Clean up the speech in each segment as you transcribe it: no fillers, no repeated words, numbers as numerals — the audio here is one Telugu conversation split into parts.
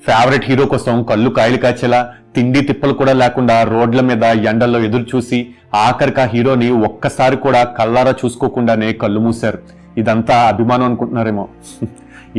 ఫేవరెట్ హీరో కోసం కళ్ళు కాయలు కాచేలా తిండి తిప్పలు కూడా లేకుండా రోడ్ల మీద ఎండల్లో ఎదురు చూసి ఆఖరికి ఆ హీరోని ఒక్కసారి కూడా కళ్ళారా చూసుకోకుండానే కళ్ళు మూశారు. ఇదంతా అభిమానం అనుకుంటున్నారేమో.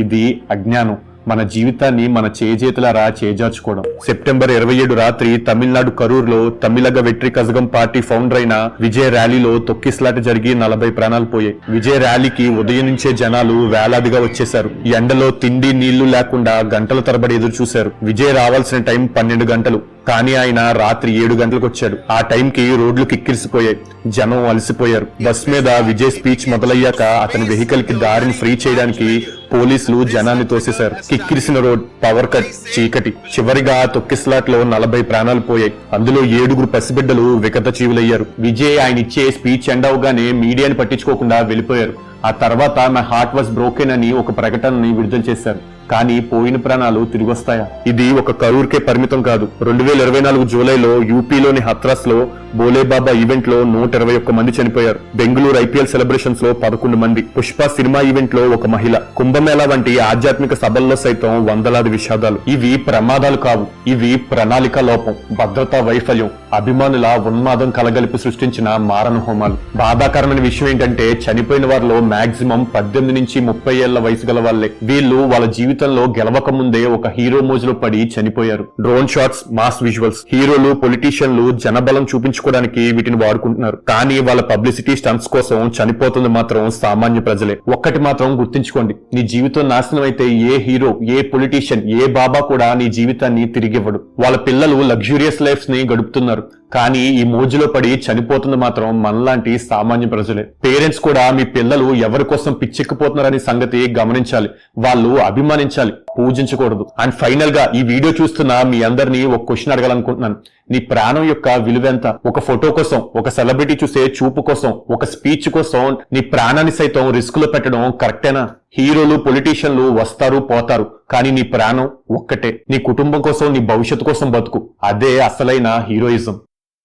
ఇది అజ్ఞానం. మన జీవితాన్ని మన చేజేతులారా చేజార్చుకోవడం. సెప్టెంబర్ 27 రాత్రి తమిళనాడు కరూరులో తమిళగ వెట్రి కజగం పార్టీ ఫౌండర్ అయిన విజయ్ ర్యాలీలో తొక్కిసలాట జరిగి 40 ప్రాణాలు పోయాయి. విజయ్ ర్యాలీకి ఉదయం నుంచే జనాలు వేలాదిగా వచ్చేశారు. ఎండలో తిండి నీళ్లు లేకుండా గంటల తరబడి ఎదురు చూశారు. విజయ్ రావాల్సిన టైం 12 గంటలు, కానీ ఆయన రాత్రి 7 గంటలకు వచ్చాడు. ఆ టైంకి రోడ్లు కిక్కిరిసిపోయాయి. జనం అలసిపోయారు. బస్ మీద విజయ్ స్పీచ్ మొదలయ్యాక అతని వెహికల్ కి దారిని ఫ్రీ చేయడానికి పోలీసులు జనాన్ని తోసేశారు. కిక్కిరిసిన రోడ్, పవర్ కట్, చీకటి. చివరిగా తొక్కిసలాట్లో 40 ప్రాణాలు పోయాయి. అందులో 7 పసిబిడ్డలు వికత జీవులయ్యారు. విజయ్ ఆయన ఇచ్చే స్పీచ్ ఎండ్ అవగానే మీడియాని పట్టించుకోకుండా వెళ్లిపోయారు. ఆ తర్వాత మై హార్ట్ వాస్ బ్రోకెన్ అని ఒక ప్రకటనని విడుదల చేశారు. కానీ పోయిన ప్రాణాలు తిరిగి వస్తాయా? ఇది ఒక కరూర్కే పరిమితం కాదు. 2024 జూలైలో యూపీలోని హత్రాస్ లో బోలేబాబా ఈవెంట్ లో 121 మంది చనిపోయారు. బెంగళూరు ఐపీఎల్ సెలబ్రేషన్స్ లో 11 మంది. పుష్ప సినిమా ఈవెంట్ లో ఒక మహిళ. కుంభమేళా వంటి ఆధ్యాత్మిక సభల్లో సైతం వందలాది విషాదాలు. ఇవి ప్రమాదాలు కావు, ఇవి ప్రణాళిక లోపం, భద్రతా వైఫల్యం, అభిమానుల ఉన్మాదం కలగలిపి సృష్టించిన మారణ హోమాలు. బాధాకరమైన విషయం ఏంటంటే చనిపోయిన వారిలో మాక్సిమం 18 నుంచి 30 ఏళ్ల వయసు గల వాళ్లే. వీళ్ళు వాళ్ళ జీవితంలో గెలవక ముందే ఒక హీరో మోజులో పడి చనిపోయారు. Drone shots, mass visuals. హీరోలు, పొలిటీషియన్లు జనబలం చూపించుకోవడానికి వీటిని వాడుకుంటున్నారు. కానీ వాళ్ళ పబ్లిసిటీ స్టంట్స్ కోసం చనిపోతుంది మాత్రం సామాన్య ప్రజలే. ఒక్కటి మాత్రం గుర్తుంచుకోండి, నీ జీవితం నాశనం అయితే ఏ హీరో, ఏ పొలిటీషియన్, ఏ బాబా కూడా నీ జీవితాన్ని తిరిగివ్వడు. వాళ్ళ పిల్లలు లగ్జూరియస్ లైఫ్స్ ని గడుపుతున్నారు, కానీ ఈ మోజులో పడి చనిపోతుంది మాత్రం మనలాంటి సామాన్య ప్రజలే. పేరెంట్స్ కూడా మీ పిల్లలు ఎవరి కోసం పిచ్చెక్కిపోతున్నారనే సంగతి గమనించాలి. వాళ్ళు అభిమానించాలి, పూజించకూడదు. అండ్ ఫైనల్ గా ఈ వీడియో చూస్తున్న మీ అందరినీ ఒక క్వశ్చన్ అడగాలనుకుంటున్నాను. నీ ప్రాణం యొక్క విలువెంత? ఒక ఫోటో కోసం, ఒక సెలబ్రిటీ చూసే చూపు కోసం, ఒక స్పీచ్ కోసం నీ ప్రాణాన్ని సైతం రిస్క్ లో పెట్టడం కరెక్టేనా? హీరోలు, పొలిటీషియన్లు వస్తారు పోతారు, కానీ నీ ప్రాణం ఒక్కటే. నీ కుటుంబం కోసం, నీ భవిష్యత్తు కోసం బతుకు. అదే అసలైన హీరోయిజం.